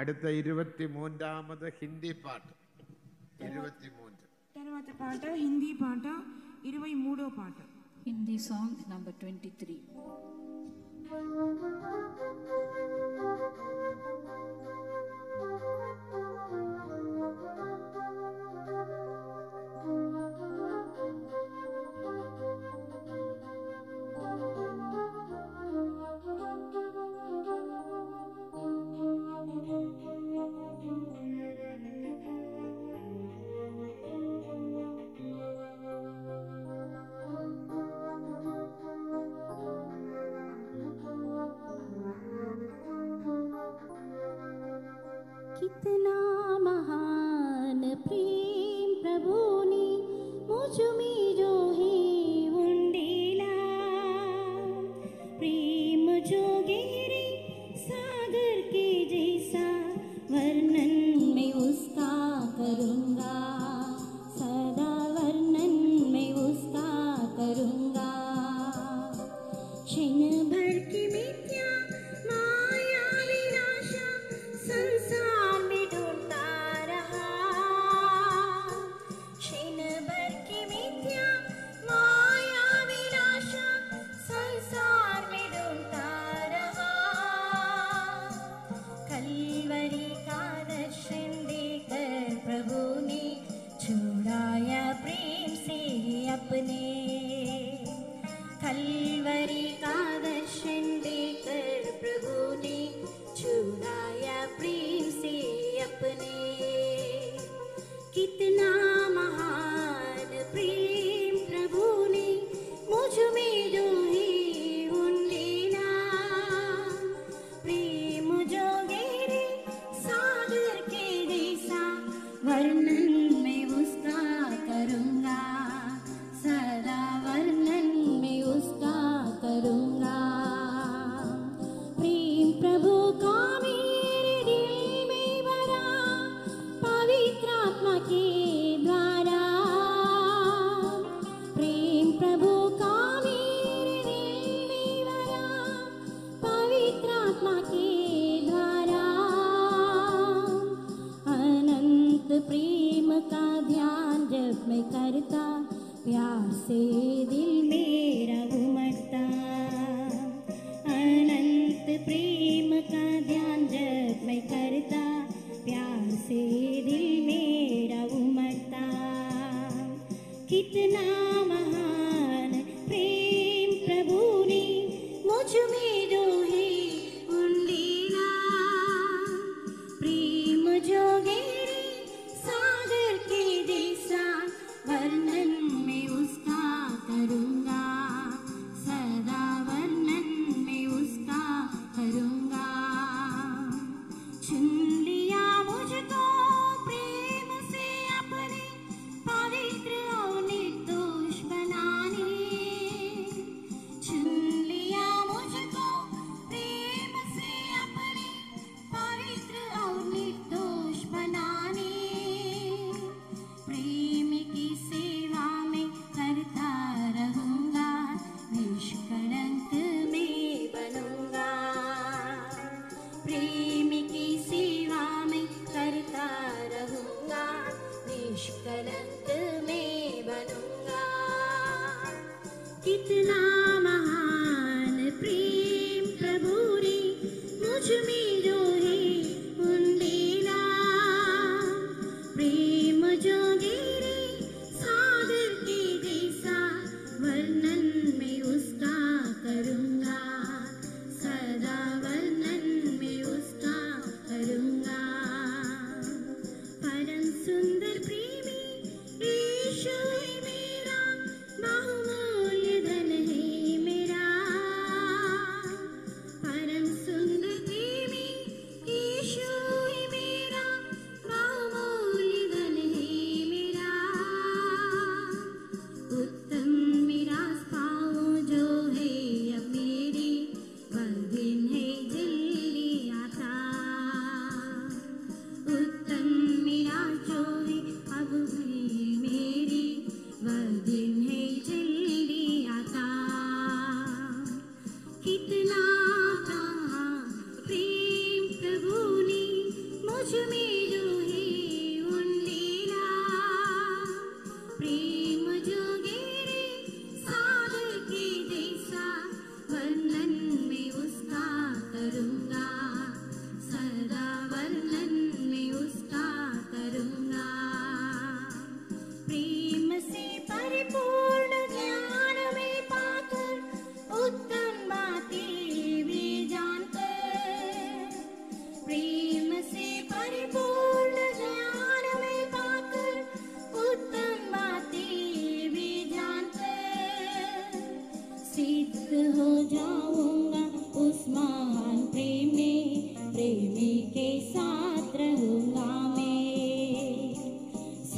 അടുത്ത 23ാമത് ഹിന്ദി പാട്ട്. 23 తర్వాత పాట హిందీ పాట 23వ పాట. Hindi song number 23. कितना महान प्रेम प्रभु ने मुझ में जो है उंडेला, प्रेम जो गहरे सागर के जैसा वर्णन मैं उसका करूँगा, सदा वर्णन मैं उसका करूँगा। क्षण भर की मिथ्या माया विनाशा संसार में ढूंढता रहा, क्षण भर की मिथ्या माया विनाशा संसार में ढूंढता रहा। कलवरी का दर्शन देकर प्रभु ने छुड़ाया प्रेम से अपने, कलवरी का दर्शन देकर प्रभु ने छुड़ाया प्रेम से अपने। कितना महान प्रेम प्रभु ने मुझ में जो है उंडेला, प्रेम जो गहरे सागर के जैसा वर्णन मैं उसका करूँगा, सदा वर्णन मैं उसका करूँगा। प्रेम प्रभु का मेरे दिल में भरा पवित्र आत्मा के द्वारा, प्रेम प्रभु का मेरे दिल में भरा पवित्र आत्मा के द्वारा। अनंत प्रेम का ध्यान जब मैं करता, प्यार से दिल मेरा उमड़ता। अनंत प्रेम का ध्यान जब मैं करता, प्यार से दिल मेरा उमड़ता। कितना महान प्रेम प्रभु ने मुझ में जो है उंडेला, प्रेम जो गहरे सागर के जैसा वर्णन मैं उसका करूँगा, सदा वर्णन मैं उसका करूँगा। चुन लिया मुझको प्रेम से अपने पवित्र और निर्दोष बनाने, चुन लिया मुझको प्रेम से अपने पवित्र और निर्दोष बनाने। प्रेम की सेवा में करता रहूँगा, निष्कलंक में बनूँगा। प्रेम की सेवा में करता रहूँगा, निष्कलंक में बनूँगा। कितना महान प्रेम प्रभु ने मुझ में जो है उंडेला, प्रेम जो गहरे सागर के जैसा वर्णन मैं उसका करूँगा, सदा वर्णन मैं उसका करूँगा। परम सुंदर प्रेमी यीशु है मेरा, बहुमूल्य धन है मेरा। परम सुंदर प्रेमी यीशु है मेरा, बहुमूल्य धन है मेरा। उत्तम मिरास पाऊँ जो है अब मेरी, वह दिन है जल्दी आता। उत्तम मिरास जो है अब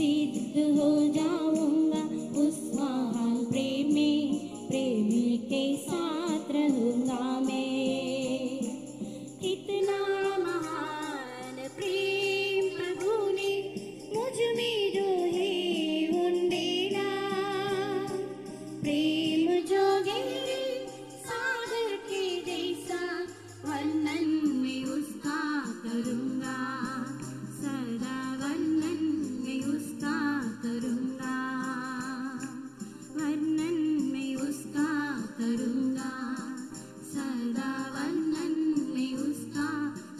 सिद्ध हो जाऊंगा, उस महान प्रेमी के साथ रहूंगा मैं। कितना महान प्रेम प्रभु ने मुझ में जो है उंडेला, प्रेम जोगे सागर के जैसा वर्णन में उसका करूंगा, सदा वर्णन में उसका करूंगा, वर्णन में उसका करूंगा, सदा वर्णन में उसका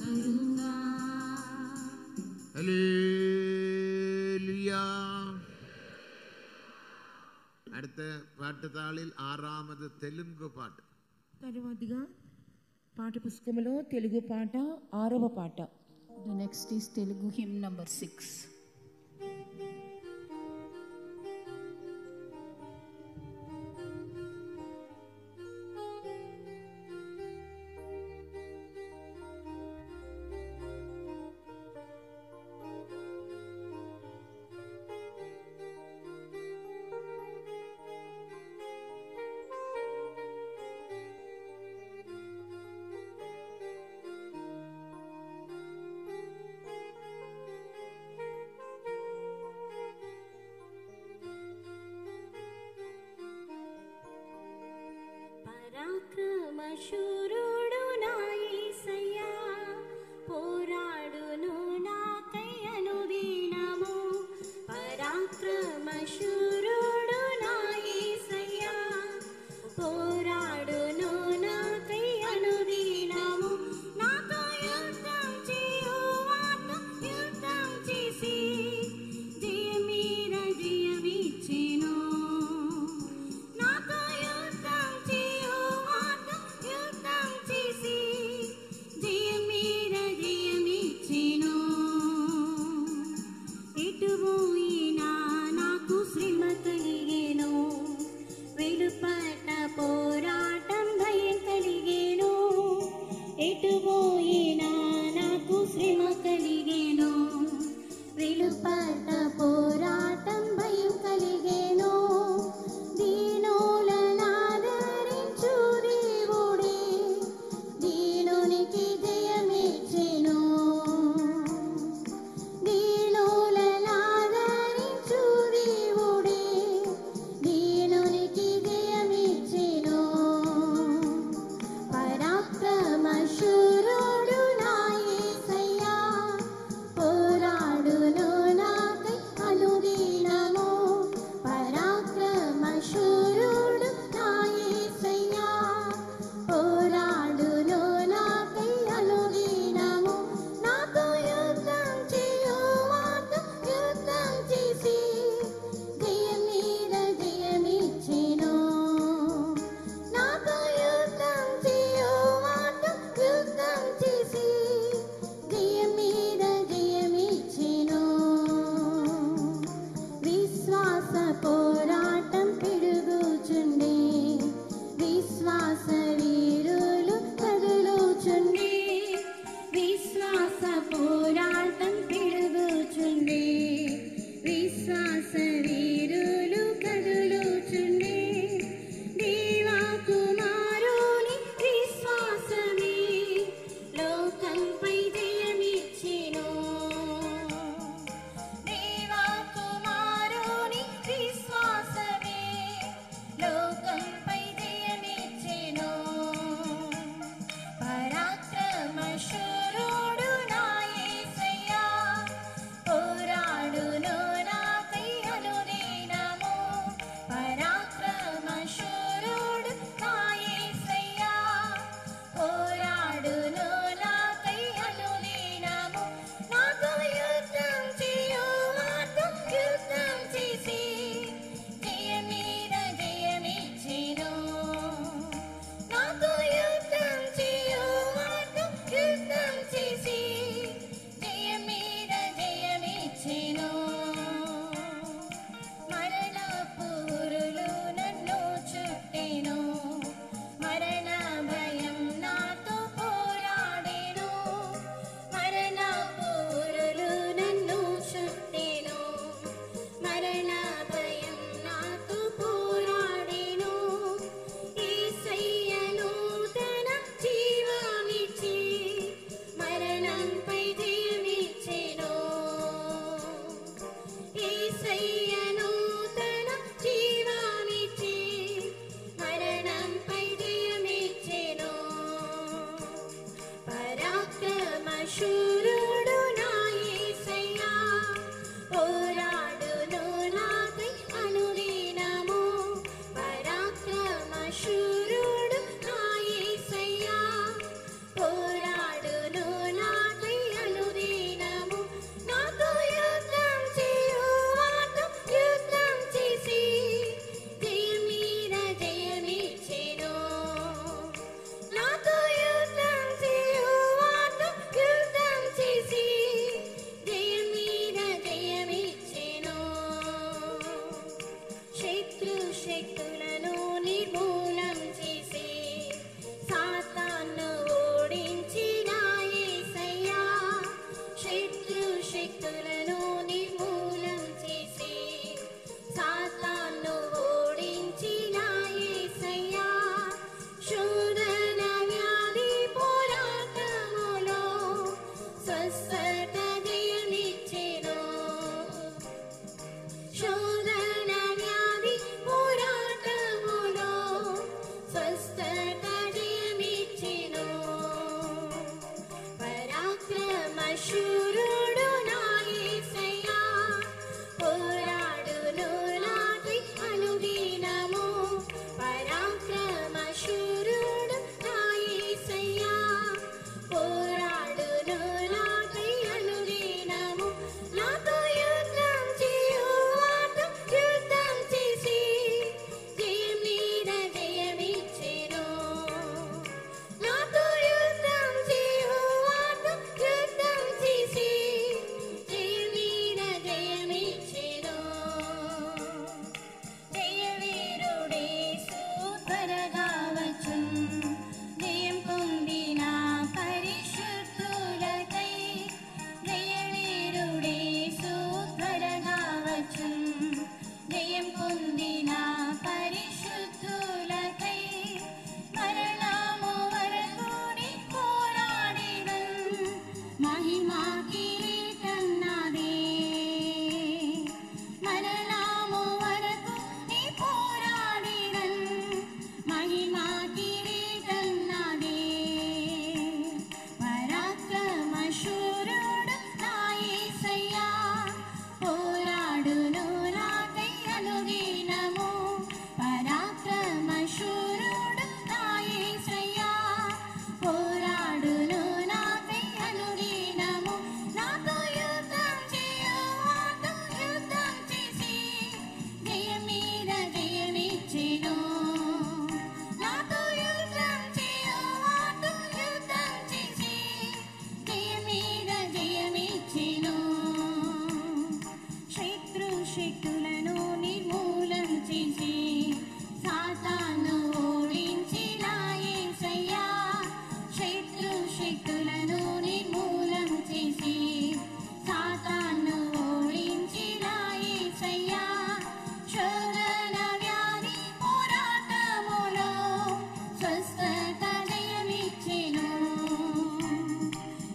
करूंगा। ഹല്ലേലൂയ. അടുത്ത പാട്ടുതാളിൽ ആറാമത് തെലുങ്ക് പാട്ട്. తరువాతిగా పాఠ పుస్తకంలో తెలుగు పాట 6వ పాట. The next is Telugu hymn number 6. పరాక్రమశూరుడు నా యేసయ్యా, పోరాడును నాకై అనుదినము. పరాక్రమశూరుడు నా యేసయ్యా, పోరాడును నాకై అనుదినము. నాతో యుద్ధం చేయువాడు యుద్ధం చేసి జయమీద జయమిచ్చెను. నాతో యుద్ధం చేయువాడు యుద్ధం చేసి జయమీద జయమిచ్చెను. ఎటు పోయినా నాకు శ్రమ కలిగెను, వెలుపట పోరాటం భయం కలిగెను. ఎటు పోయినా నాకు శ్రమ కలిగెను, వెలుపట పోరాటం భయం కలిగెను. దీనులనాదరించు దేవుడే దీనునికి జయమిచ్చెను. దీనులనాదరించు దేవుడే దీనునికి జయమిచ్చెను. పరాక్రమశూరుడు నా యేసయ్యా, పోరాడును నాకై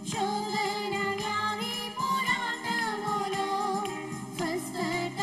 శోధన వ్యాధి పోరాటములో స్వస్థత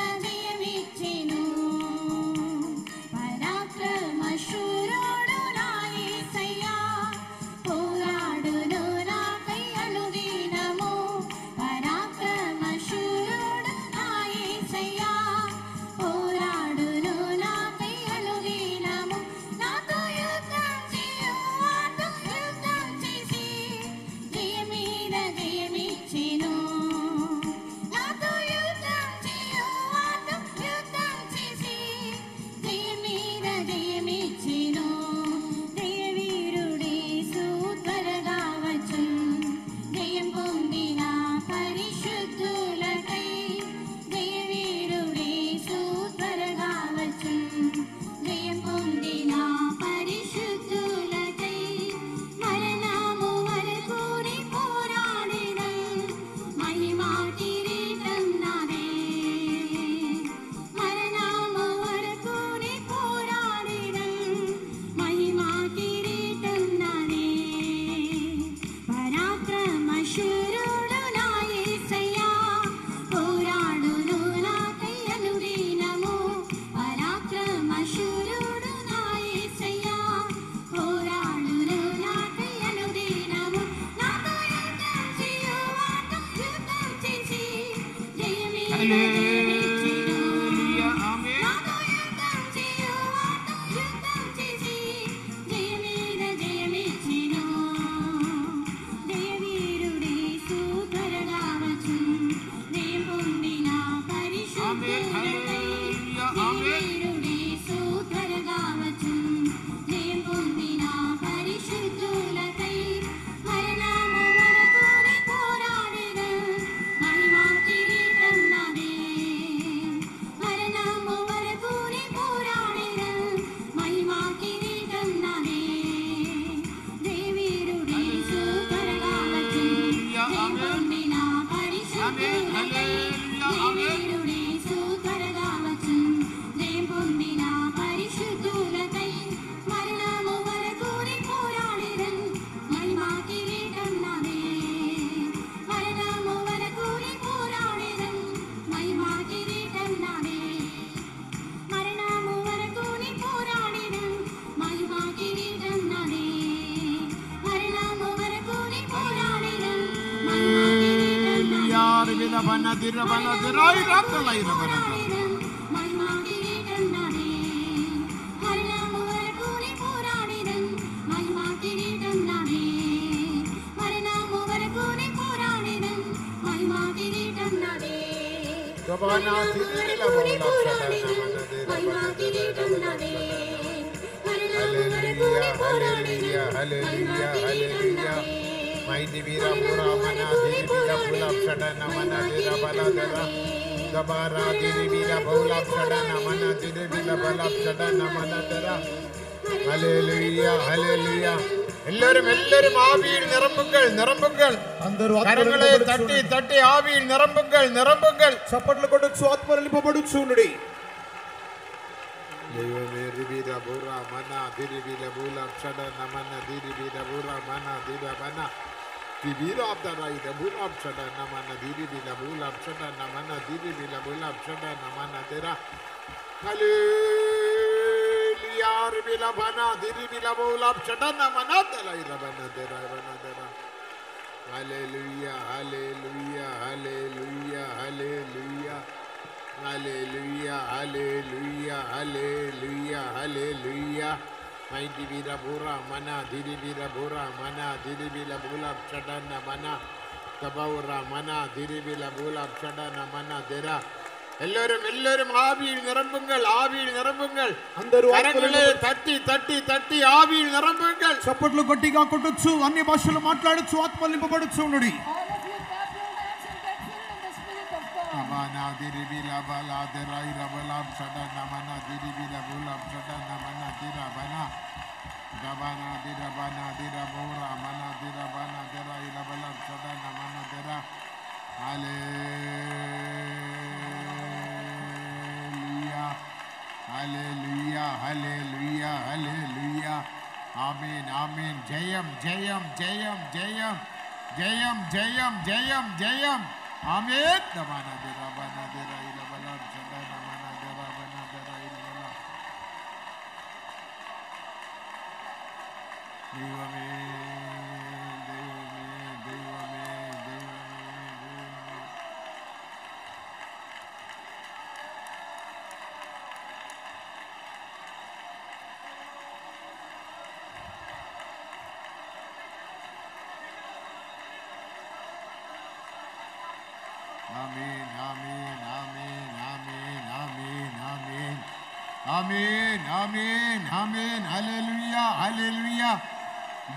mana dira bala dira ira tala ira bana Kabana dira bala Hallelujah, hallelujah, hallelujah, hallelujah. Mighty Vira Pura Mana Diri Vira Pula Shadana Mana Dira Baladara Gabara Diri Vira Pula Shadana Mana Diri Vira Bala Shadana Mana Dara Hallelujah, hallelujah. എല്ലാവരും ആവിയിൽ നിറമ്പുകൾ കരങ്ങളെ തട്ടി ആവിയിൽ നിറമ്പുകൾ చప్పట్లు కొట్టొచ్చు ఆత్మలు నింపబడుచుండుడి ദൈവമേ റിബിര ബുറ മന ദിരിബില ബുല ഷഡന മന ദിരിബില ബുറ മന ദിരബന ദിബിര അബ്ദറൈദ ബുല ഷഡന മന ദിരിബില ബുല ഷഡന മന ദിരിബില ബുല ഷഡന മന ദിര ഹല്ലേലൂയ റിബില ബന ദിരിബില ബുല ഷഡന മന ദലൈദ ബന ദിര ബന ദിര hallelujah hallelujah hallelujah hallelujah Hallelujah, hallelujah, hallelujah, hallelujah. Mighty Vira Bura Mana, Diri Vira Bura Mana, Diri Vira Bula Shadana Mana, Kabaura Mana, Diri Vira Bula Shadana Mana, Dera. എല്ലാവരും ആവിയിൽ നിറമ്പുങ്ങൾ అందరూ കരങ്ങളെ തട്ടി ആവിയിൽ നിറമ്പുങ്ങൾ చప్పట్లు గట్టిగా కొట్టొచ్చు అన్ని భాషలు మాట్లాడొచ్చు ఆత్మలు నింపబడుచుండుడి Mana diribila bala diraira bala shadana mana diribila bula shadana mana dirabana gabana dirabana dirabura mana dirabana diraira bala shadana mana dira hallelujah hallelujah hallelujah hallelujah amen amen jayam jayam jayam jayam jayam jayam jayam jayam Amen. Damana dera bana dera ila bala shadana mana dera bana dera ila bala. Devame. Amen, amen, amen, amen, amen, amen. Amen, amen, amen. Hallelujah, hallelujah.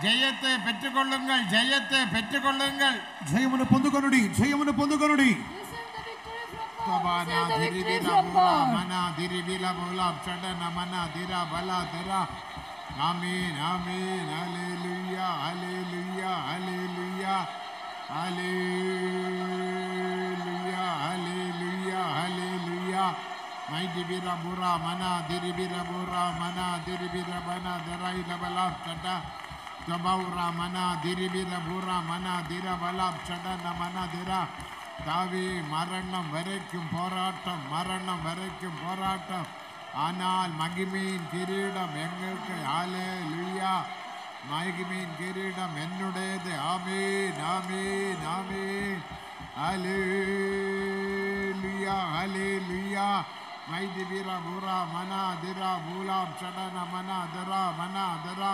జయతే పెట్టుకొల్లుంగల్ జయమును పొందుకొనుడి Kabana diribila bula mana diribila bula shadana mana dira bala dira. Amen, amen, hallelujah, hallelujah, hallelujah, hallelujah, hallelujah, hallelujah. Mighty Vira Bura mana diribila bura mana diribila bana dira ila bala shada. Kabaura mana diribila bura mana dira bala shadana mana dira. தாவி மரணம் வரைக்கும் போராட்டம் ஆனால் மகிமையின் கிரீடம் எங்களுக்கு ஹல்லேலூயா மகிமையின் கிரீடம் என்னுடையது ஆமென் ஆமென் ஆமென் ஹல்லேலூயா ஹல்லேலூயா மைதி வீரா பூரா மனா திரா பூலாம் சடன மனா தரா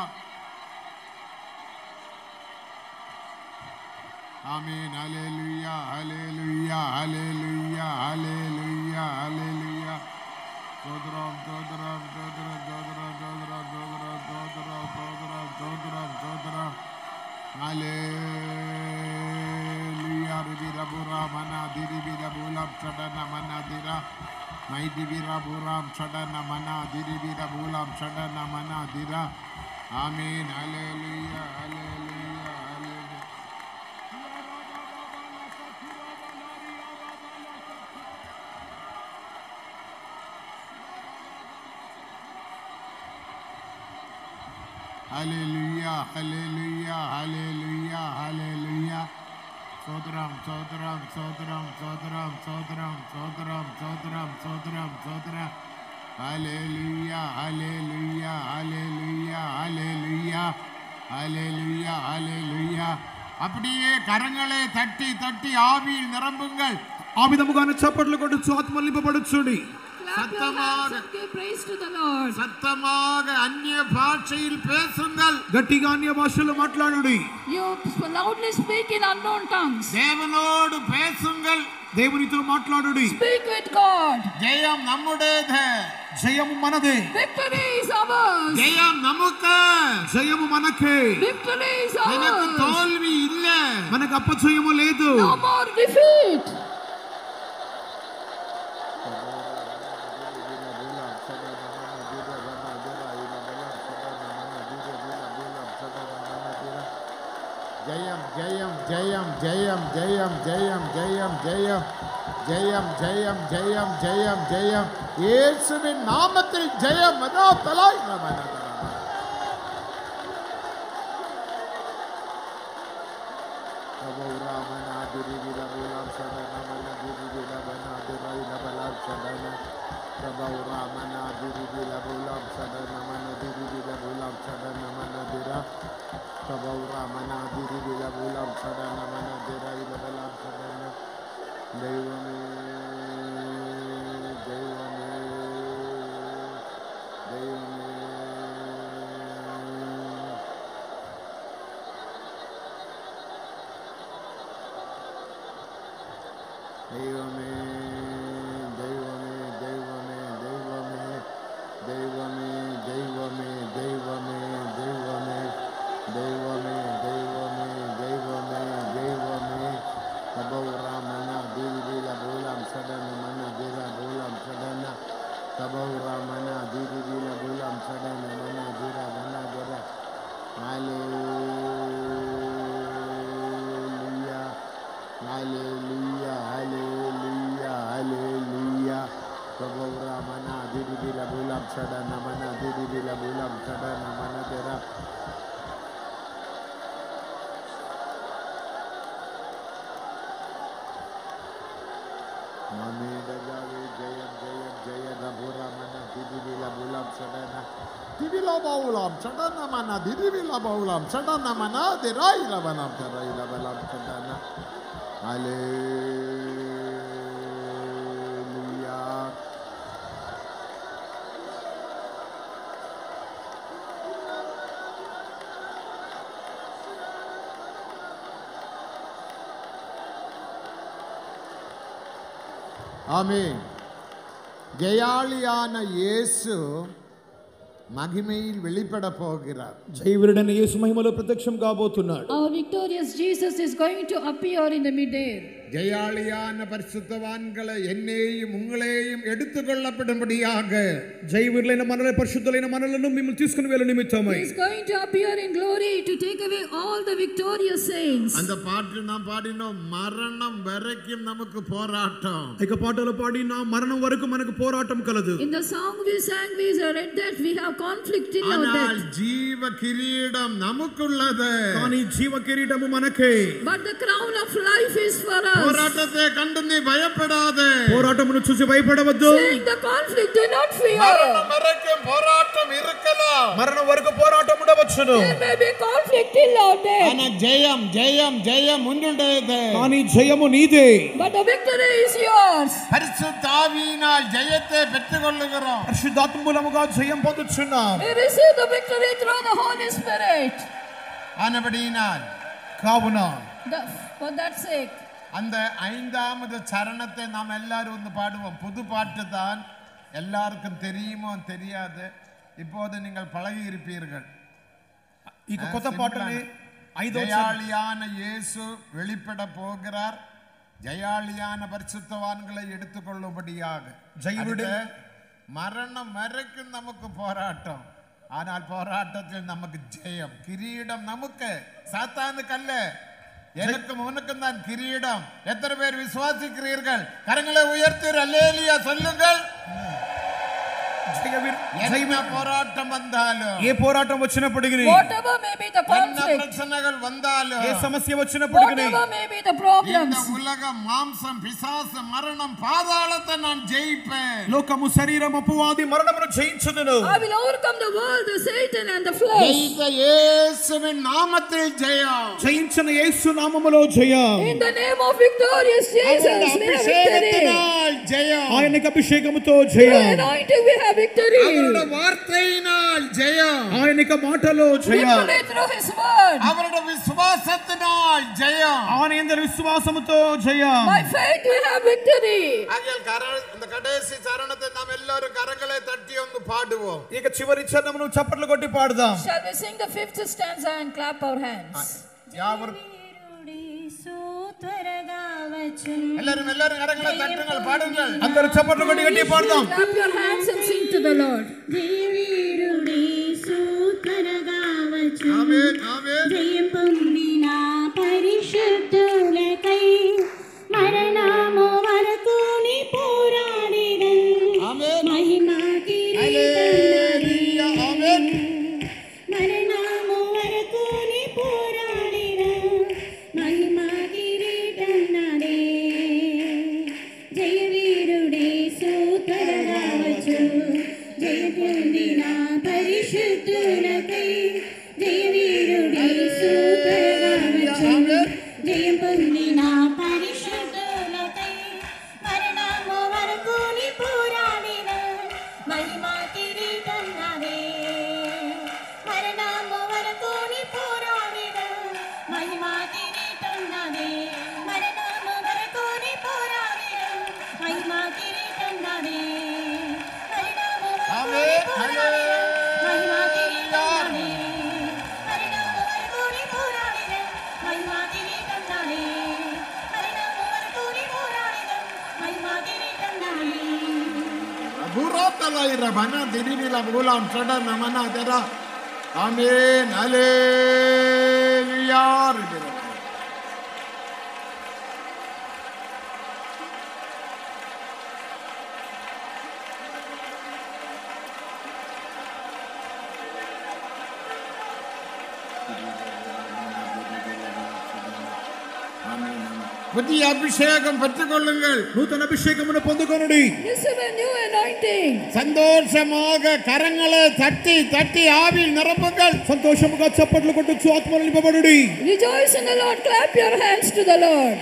Amen. Hallelujah. Hallelujah. Hallelujah. Hallelujah. Hallelujah. Dodram. Hallelujah. Ribira bura mana diribira bulam shadana mana dira. Mighty vira buram shadana mana diribira bulam shadana mana dira. Amen. Hallelujah. Hallelujah. Hallelujah, hallelujah, hallelujah, hallelujah. Sodram. Hallelujah, hallelujah, hallelujah, hallelujah, hallelujah, hallelujah. அப்படியே கரங்களை தட்டி ஆவியில் நிரம்புங்கள் ఆ విధముగానే చప్పట్లు కొట్టొచ్చు, ఆత్మలు నింపబడొచ్చుడి. சத்தமாக அந்நிய பாஷையில் பேசுங்கள். గట్టిగా అన్య భాషల్లో మాట్లాడుడి. You loudly speak in unknown tongues. தேவனோடு பேசுங்கள். దేవునితో మాట్లాడుడి. Speak with God. ஜெயம் நம்முடையது. జయము మనదే. Victory is ours. ஜெயம் நமக்கு. జయము మనకే. Victory is ours. எனக்கு தோல்வி இல்ல. మనకు అపజయము లేదు. No more defeat. ஜெயம் ஜெயம் ஜெயம் ஜெயம் ஜெயம் ஜெயம் ஜெயம் ஜெயம் ஜெயம் ஜெயம் ஜெயம் ஜெயம் ஜெயம் இயேசுவின் நாமத்தில் ஜெயம். மனோதலாய் Kabaura mana diri bila bulam sadana mana derai balam sadana Devame Devame Devame Devame Devame Devame Devame Devame Devame Devame Devame Devame Devame Devame Kabaura mana diri bila bulam sadana mana dera bulam sadana Kabaura mana diri bila bulam sadana mana dera Hallelujah Hallelujah Hallelujah Hallelujah Kabaura mana diri bila bulam sadana mana diri bila bulam sadana mana dera Mami dajali jaya jaya jaya dabura mana didi bila bulam sadana didi la baulam sadana mana didi bila baulam sadana mana derai la balam derai la balam sadana Hallelujah ஆமென். ஜெயாளியான இயேசு மகிமையில் வெளிப்பட போகிறார். జయవీరుడైన యేసు మహిమలో ప్రత్యక్షం కాబోతున్నాడు. Our victorious Jesus is going to appear in the midair. ஜெயாளியான பரிசுத்தவான்களை என்னையும் உங்களையும் எடுத்துக்கொள்ளப்படும்படியாக జయవీరులైన మనల పరిశుద్ధులైన మనలను మిమ్మల్ని తీసుకుని వెళ్ళ నిమిత్తమై He is going to appear in glory to take away all the victorious saints. அந்த பாட்டு நாம் பாடினோம். மரணம் வரைக்கும் நமக்கு போராட்டம். ఇక పాటలు పాడిన మరణం వరకు మనకు పోరాటం కలదు. In the song we sang we read that we have conflict in our ஆனால் death. ஜீவ கிரீடம் நமக்குள்ளது. కానీ జీవ కిరీటము మనకే. But the crown of life is for us. போராட்டத்தை கண்டு நீ பயப்படாதே. పోరాటమును చూసి భయపడవద్దు. Saying the conflict, do not fear. மரணம் வரைக்கும் போராட்டம் இருக்கலாம். మరణం వరకు పోరాటం ఉండవచ్చును. There may be conflict till our death. ஆனா ஜெயம் ஜெயம் ஜெயம் உன்னுடையது. కానీ జయము నీదే. But the victory is yours. பரிசுத்த ஆவியினால் ஜெயத்தை பெற்றுக்கொள்ளுகிறோம். పరిశుద్ధాత్మ మూలముగా జయం పొందుచున్నాం. We receive the victory through the Holy Spirit. ஆனபடியினால் కావున For that sake, அந்த ஐந்தாவது சரணத்தை நாம் எல்லாரும் வந்து பாடுவோம். புது பாட்டு தான், எல்லாருக்கும் தெரியுமோ தெரியாது. இப்போது நீங்கள் பழகி இருப்பீர்கள். ఇక కొత్త పాటని ஜெயாளியான இயேசு வெளிப்பட போகிறார். ஜெயாளியான பரிசுத்தவான்களை எடுத்துக்கொள்ளும்படியாக. ஜெயவிடு மரணம் வரைக்கும் நமக்கு போராட்டம். ஆனால் போராட்டத்தில் நமக்கு ஜெயம். கிரீடம் நமக்கு, சாத்தானுக்கு அல்ல. எனக்கும் உனக்கும் தான் கிரீடம். எத்தனை பேர் விசுவாசிக்கிறீர்கள்? கரங்களை உயர்த்தி அல்லேலூயா சொல்லுங்கள். என்ன போராட்டம் வந்தாலும், ఏ పోరాటం వచ్చినప్పటికీ, whatever may be the என்ன conflict, பிரச்சனைகள் வந்தாலும், ఏ సమస్య వచ్చినప్పటికీ, whatever may be the problems, இந்த உலக மாம்சம், பிசாசு, மரணம், பாதாளத்தை நான் ஜெயிப்பேன். లోకము, శరీరం, అపవాది, మరణమును జయించుదును. I will overcome the world, the Satan and the flesh. ஜெயித்த இயேசுவின் நாமத்தில் ஜெயம். జయించిన యేసు నామములో జయం. In the name of victorious Jesus, we have victory. ஜெயம். ఆయనకు అభిషేకముతో Through జయం. anointing we have victory. அவருடைய வார்த்தையினால் ஜெயம். ఆయనకు మాటలో జయం. Victory through his word. அவருடைய விசுவாசத்தினால் ஜெயம். ఆయన యందు విశ్వాసముతో జయం. By faith we have victory. ஆகையால் இந்த கடைசி சரணத்தை நாம் எல்லாரும் கரங்களை தட்டி வந்து பாடுவோம். ఇక చివరి చరణమును చప్పట్లు కొట్టి పాడుదాం. Shall we sing the 5th stanza and clap our hands? எல்லாரும் கரங்களை தட்டுங்கள், பாடுங்கள். అందరూ చప్పట్లు కొట్టి గట్టి పాడుదాం. Clap your hands and sing to the Lord. ఆమేన్, ఆమేన్. జయం పొందిన పరిశుద్ధులకై మరణము వరకు నీ పోరాడిదన్. ఆమేన్. మహిమా హల్లెలూయా. ఆమేన్. మరణము వరకు నీ పోరాడిదన్. మహిమా కిరీటన్నదే. జయ వీరుడే సూత్రగా వచ్చు. జయ పొందిన పరిశుద్ధులకై జయ వీరుడే సూత్రగా వచ్చు. జయ పొందిన పరిశుద్ధులకై మరణము వరకు నీ పోరాడిన మహిమా కిరీటం నాదే. మరణము వరకు నీ పోరాడిన మహిమా కిరీటం నాదే. మరణము వరకు నీ పోరాడిన మహిమా కిరీటం నాదే. మరణము వరకు నీ పోరాడిన మహిమా కిరీటం నాదే. మరణము వరకు నీ పోరాడిన మహిమా కిరీటం నాదే. మరణము వరకు నీ పోరాడిన మహిమా కిరీటం నాదే. భూరోత్తలైర బన దిరివిల మూలం చడ నమన దర. ఆమేన్. హల్లెలూయా. புதிய அபிஷேகம் பெற்றுக்கொள்ளுங்கள். నూతన అభిషేకమును పొందుకొనుడి. Receive a new anointing. சந்தோஷமாக கரங்களை தட்டி தட்டி ஆவியில் நிரப்புங்கள். సంతోషముగా చప్పట్లు కొట్టుచు ఆత్మలో నింపబడుడి. Rejoice in the Lord. Clap your hands to the Lord.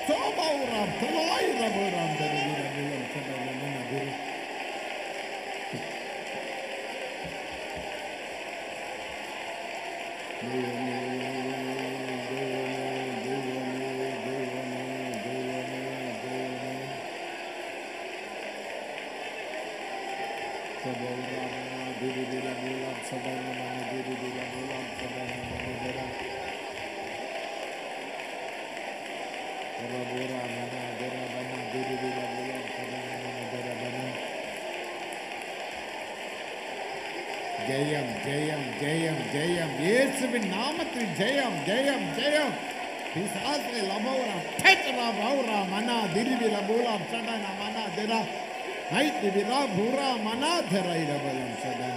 சோபாவுராம் தொலாயிரபுராம் தரிவிரபுரம் சடலமனது. ஜெயம் ஜெயம் ஜெயம் ஜெயம். இயேசுவின் நாமத்தில் ஜெயம் ஜெயம் ஜெயம். பிசாசை லபௌரம் டைட்டரா பௌரா மனா திரிவில பூலாம் சடன மனா திரா ஐத்தி விரா பூரா மனா திரை ரபலம் சடன.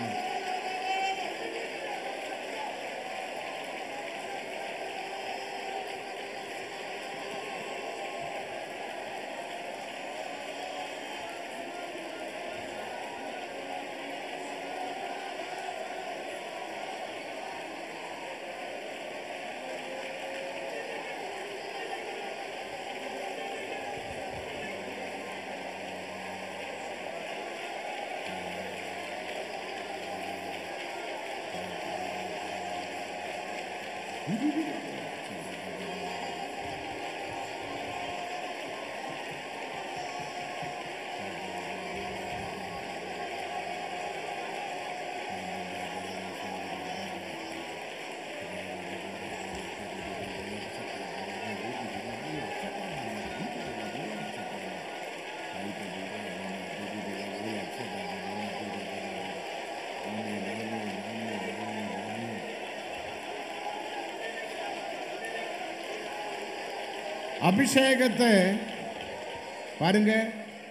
அபிஷேகத்தை பாருங்க,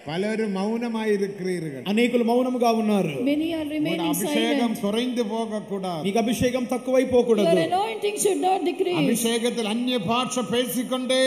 பலரும் மௌனமாய் இருக்கிறீர்கள். అనేకులు మౌనముగా ఉన్నారు. Many are remaining அபிஷேகம் silent. குறைந்து போக கூடாது. మీకు అభిషేకం తక్కువైపోకూడదు. Your anointing should not decrease. அபிஷேகத்தில் அந்நிய பாஷை பேசிக்கொண்டே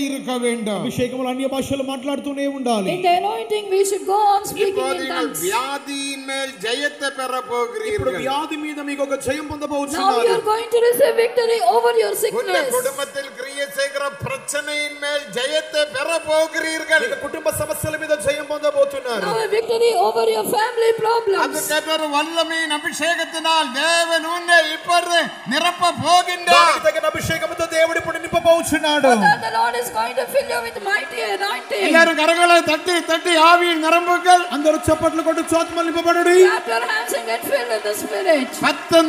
இருக்க வேண்டும். అభిషేకములో అన్య భాషలు మాట్లాడుతూనే ఉండాలి. In the anointing we should go on speaking in tongues. வியாதியின் மேல் ஜெயத்தை பெற போகிறீர்கள். ఇప్పుడు వ్యాధి మీద మీకు ఒక జయం Now పొందబోతున్నారు. you are going to receive victory over your sickness. குடும்பத்தில் கிரியை செய்கிற பிரச்சனையின் மேல் ஜெயத்தை பெற போகிறீர்கள். కుటుంబ సమస్యల మీద జయం పొందబోతున్నారు. Now a victory over your family problems. அதுக்கேற்ற வல்லமையின் அபிஷேகத்தினால் தேவன் உன்னை இப்பொழுது நிரப்ப போகின்றார். దానికి తగిన అభిషేకముతో దేవుడు ఇప్పుడు నింపబోచున్నాడు. The Lord is going to fill you with mighty anointing. எல்லாரும் கரங்களை தட்டி தட்டி ஆவியின் நிரம்புங்கள். అందరూ చప్పట్లు కొడుతూ ఆత్మలో నింపబడండి. Clap your hands and get filled with the Spirit. 10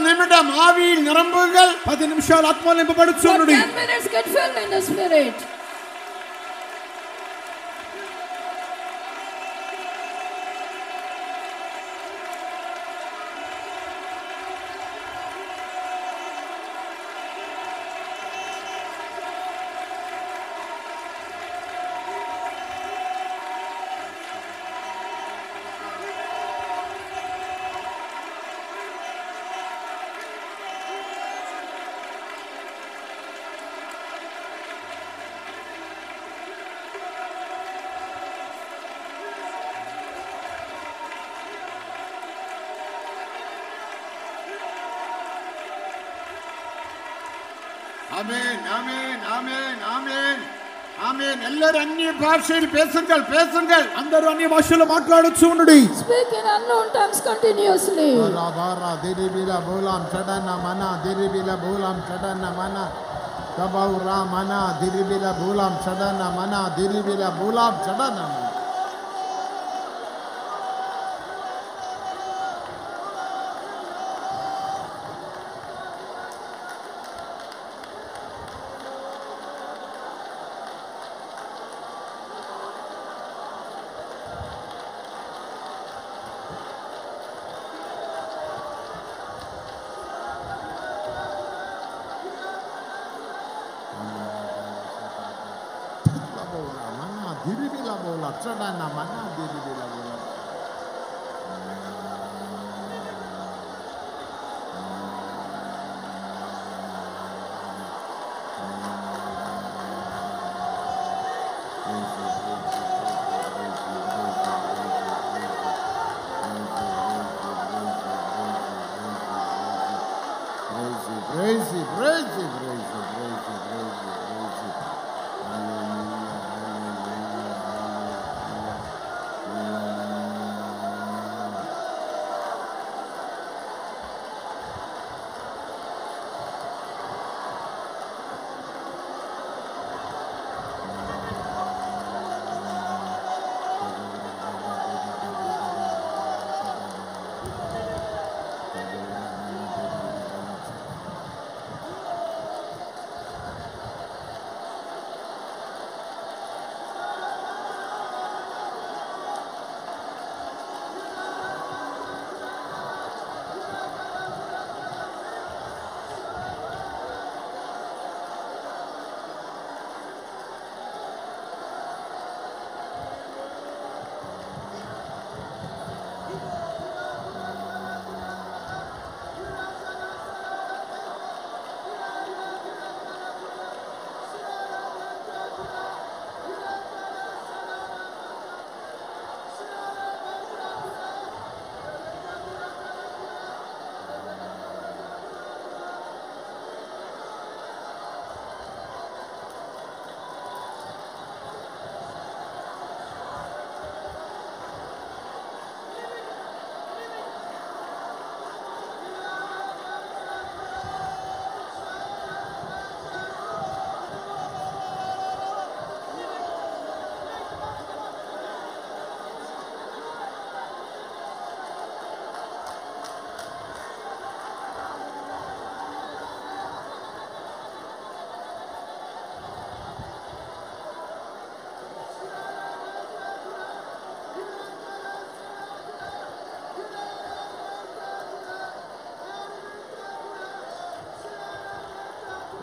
நிமிடம் ஆவியில் நிரம்புங்கள். 10 నిమిషాలు ఆత్మలో నింపబడుచుండండి. 10 minutes get filled in the Spirit. ஆமென் ஆமென் ஆமென் ஆமென் ஆமென். எல்லாரும் அந்நிய பாஷையில் பேசுங்கள் பேசுங்கள். అందరూ అన్య భాషలో మాట్లాడొచ్చు ఉండండి. Speak in unknown tongues continuously. రాధారా దిరిబిలా బోలాం చడన మనా దిరిబిలా బోలాం చడన మనా కబౌరా మనా దిరిబిలా బోలాం చడన మనా దిరిబిలా బోలాం చడన. Diribila bola, chadana mana diribila bola. Praise you, praise you, praise you, praise you, praise you, praise you.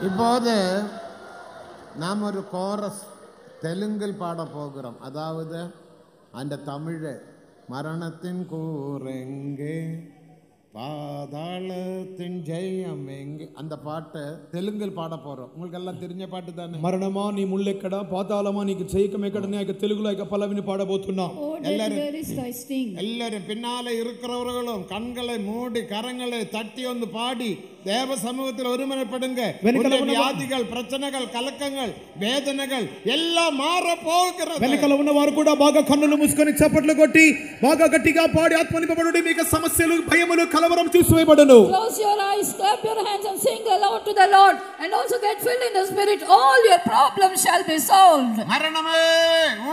இப்போது நாம் ஒரு கோரஸ் தெலுங்கில் பாட போகிறோம். அதாவது அந்த தமிழ் மரணத்தின் கூரெங்கே பாதாளத்தின் ஜெயம் எங்கே, அந்த பாட்டை தெலுங்கில் பாட போறோம். உங்களுக்கு எல்லாம் தெரிஞ்ச பாட்டு தானே. మరణమా నీ ముళ్ళెక్కడ, పాతాళమా నీకు జయకం ఎక్కడనే తెలుగులో పల్లవిని పాడబోతున్నాం. எல்லாரும் பின்னால இருக்கிறவர்களும் கண்களை மூடி கரங்களை தட்டி வந்து பாடி தேவ சமூகத்தில் ஒருமுறைப்படுங்க. வியாதிகள், பிரச்சனைகள், கலக்கங்கள், வேதனைகள் எல்லாம் மாற போகிறது. వెనకాల ఉన్న వారు కూడా బాగా కన్నులు మూసుకొని చప్పట్లు కొట్టి బాగా గట్టిగా పాడి ఆత్మ నింపబడుడి. మీకు సమస్యలు, భయములు, కలవరం తీసివేయబడును. Close your eyes, clap your hands and sing aloud to the Lord, and also get filled in the Spirit. All your problems shall be solved. மரணமே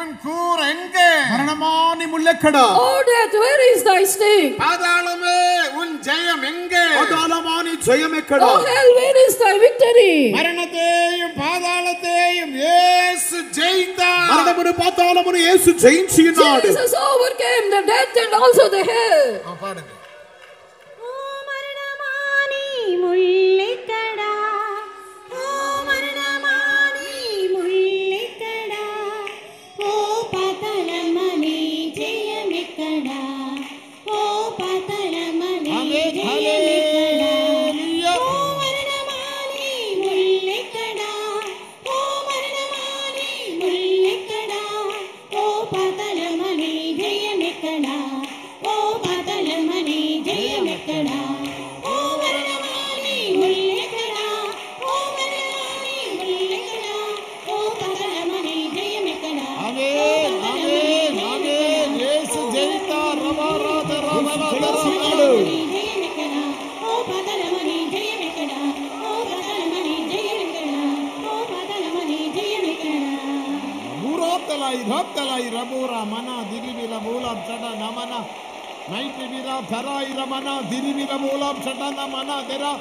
உன் கூர் எங்கே, మరణమా నీ ముళ్ళెక్కడ, Oh death, where is thy sting? பாதாளமே உன் ஜெயம் எங்கே, పాతాళమా నీ జయం ఎక్కడ, Oh hell, where is thy victory? மரணத்தையும் பாதாளத்தையும் இயேசு ஜெயித்தார். మరణమును పాతాళమును యేసు జయించి ఉన్నాడు. Jesus overcame the death and also the hell. பாடுங்க. ఓ మరణమాని ముళ్ళెక్కడా, ఓ మరణమాని ముళ్ళెక్కడా, ఓ పాతాళమని జయమెక్కడా, ఓ పాతాళమని జయమెక్కడా, ఓ మరణమాని ముళ్ళెక్కడా, ఓ మరణమాని ముళ్ళెక్కడా, ఓ పాతాళమని జయమెక్కడా, ఓ పాతాళమని జయమెక్కడా, ఓ మరణమాని ముళ్ళెక్కడా, ఓ మరణమాని ముళ్ళెక్కడా, ఓ పాతాళమని జయమెక్కడా, ஆமென், ஆமென், ஆமென். இயேசு ஜெயித்தார். ரபாராத ரபாராத పాతాళమని జయమెక్కడా, ఓ పాతాళమని జయమెక్కడా, ఓ పాతాళమని జయమెక్కడా, ఓ పాతాళమని జయమెక్కడా. மூரோத்தலாய் ராத்தலாய் ரபூரா மனா திரிவில மூலம் சட நமன நைட்டு விரா தராய் ரமனா திரிவில மூலம் சட நமனா தெரா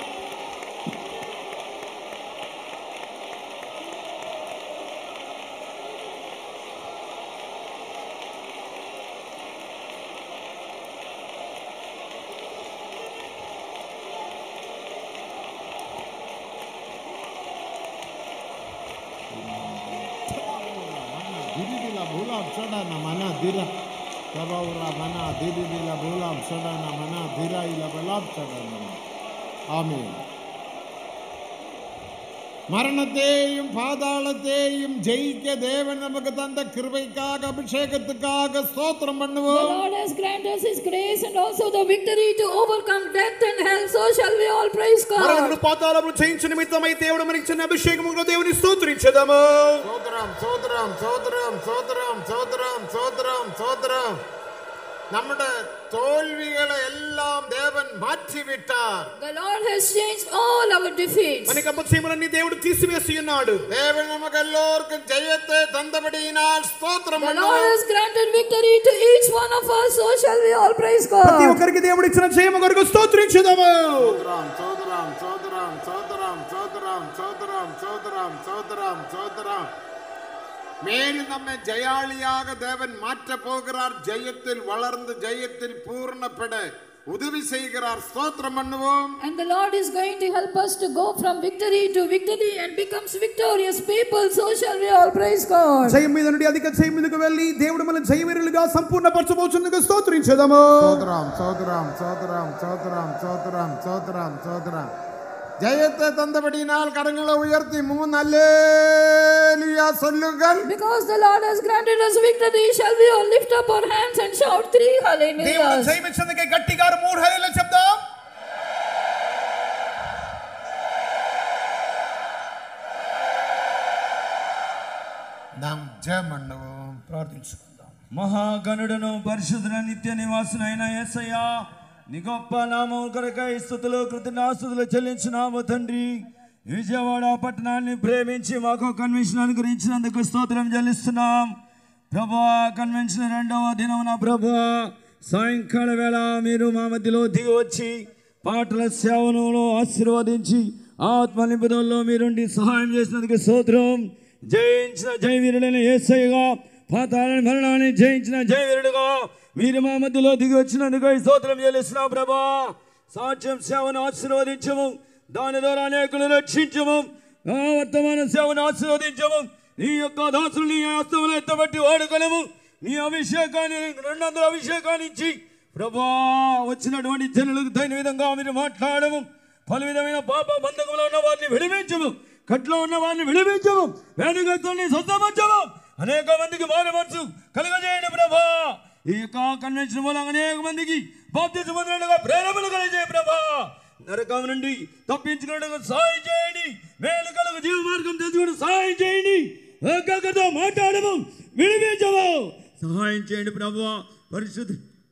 திரிவில மூலம் சட நமனா திரா ரபூரா மனா திரிவில மூலம் சட நமனா திரா இல பலாம் சட நமனா. ஆமென். மரணத்தையும் பாதாளத்தையும் ஜெயிக்க தேவன் நமக்கு தந்த கிருபைக்காக, அபிஷேகத்துக்காக ஸ்தோத்திரம் The பண்ணுவோம். Lord has granted us His grace and also the victory to overcome death and hell. So shall we all praise మరణమును God. పాతాళమును జయించు నిమిత్తమై దేవుడు మనకిచ్చిన అభిషేకమును దేవుని స్తోత్రించెదము. சோதரம் சோதரம் சோதரம் சோதரம் சோதரம் சோதரம் சோதரம். நம்முடைய தோல்விகளை எல்லாம் தேவன் மாற்றி விட்டார். The Lord has changed all our defeats. మనకి అపజయములన్నీ దేవుడు తీసివేసి ఉన్నాడు. தேவன் நமக்கு எல்லோருக்கும் ஜெயத்தை தந்தபடியினால் ஸ்தோத்திரம் The Lord பண்ணுவோம். has granted victory to each one of us. So shall we all praise ప్రతి God. ఒక్కరికి దేవుడు ఇచ్చిన జయము కొరకు స్తోత్రించెదము. சோதரம் சோதரம் சோதரம் சோதரம் சோதரம் சோதரம் சோதரம் சோதரம் சோதரம். மேலும் நம்மை ஜெயாளியாக தேவன் மாற்ற போகிறார். ஜெயத்தில் வளர்ந்து ஜெயத்தில் பூர்ணப்பட உதவி செய்கிறார். ஸ்தோத்திரம் பண்ணுவோம். And the Lord is going to help us to go from victory to victory and becomes victorious people. So shall we all praise God. జయం మీద నుండి అధిక జయం మీదకు వెళ్ళి దేవుడు మనల్ని జయవీరులుగా సంపూర్ణపరచబోచున్నందుకు స్తోత్రించెదము. சோதரம் சோதரம் சோதரம் சோதரம் சோதரம் சோதரம் சோதரம். ஜெயத்தை தந்தபடியினால் கரங்களை உயர்த்தி 3 அல்லேலூயா சொல்லுங்கள். Because the Lord has granted us victory, shall we all lift up our hands and shout 3 దేవుడు hallelujahs. జయం ఇచ్చినందుకే గట్టిగా 3 హల్లెలూయా చెప్దాం. நாம் ஜெயம் பண்ணுவோம், ప్రార్థించుకుందాం. మహాగణుడను పరిశుద్ధ నిత్య నివాసునైన యేసయ్యా, నీ గొప్ప నామం కొరకై స్తుతులు కృతజ్ఞతాస్తుతులు చెల్లించున్నాము తండ్రి. విజయవాడ పట్టణాన్ని ప్రేమించి మాకు కన్వెన్షన్ అనుగ్రహించినందుకు స్తోత్రం చెల్లిస్తున్నాం ప్రభువా. కన్వెన్షన్ 2వ దినమున ప్రభువా సాయంకాల వేళ మీరు మా మధ్యలో దిగి వచ్చి పాటల సేవలో ఆశీర్వదించి ఆత్మ నింపుదలలో మీరుండి సహాయం చేసినందుకు స్తోత్రం. జయించిన జయవీరుడైన యేసయ్యగా, పాతాళ మరణాన్ని జయించిన జయవీరుడుగా మీరు మా మధ్యలో దిగి వచ్చినందుకు స్తోత్రం చెల్లిస్తున్నాం ప్రభా. సాక్ష్యం సేవను ఆశీర్వదించము, దాని ద్వారా అనేకులను రక్షించము. వర్తమాన సేవను ఆశీర్వదించము. నీ యొక్క దాసులు నీ హస్తములు ఎత్తబట్టి వాడుకొనము. నీ అభిషేకాన్ని 200 అభిషేకాన్ని ఇచ్చి ప్రభా వచ్చినటువంటి జనులకు తగిన విధంగా మీరు మాట్లాడము. పలు విధమైన పాప బంధకంలో ఉన్న వారిని విడిపించము. కట్లో ఉన్న వారిని విడిపించము. వేణుగతుల్ని స్వస్థపరచము. అనేక మందికి మానవత్సు కలుగజేయండి ప్రభా. ఈ యొక్క కన్వెన్షన్ మూలంగా అనేక మందికి బాప్తిస్మం పొందినట్లుగా ప్రేరణలు కలిగే ప్రభా. నరకం నుండి తప్పించుకున్నట్టుగా సహాయం చేయండి. మేలు కలుగు జీవ మార్గం తెలుసుకుని సహాయం చేయండి. ఒక్కొక్కరితో మాట్లాడము, విడిపించము, సహాయం చేయండి ప్రభువా. పరిశుద్ధ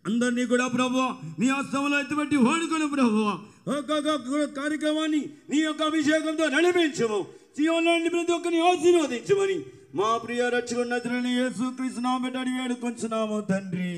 అందరినీ కూడా ప్రభువా నీ హస్తంలో ఎత్తుబట్టి వాడుకొని ప్రభువా ఒక్కొక్క కార్యక్రమాన్ని నీ యొక్క అభిషేకంతో నడిపించము. జీవనాన్ని ప్రతి ఒక్కరిని ఆశీర్వదించమని మా ప్రియ రక్షకుడు నజరేయుడైన యేసుక్రీస్తు నామమున అడిగి వేడుకొంచున్నాము తండ్రి.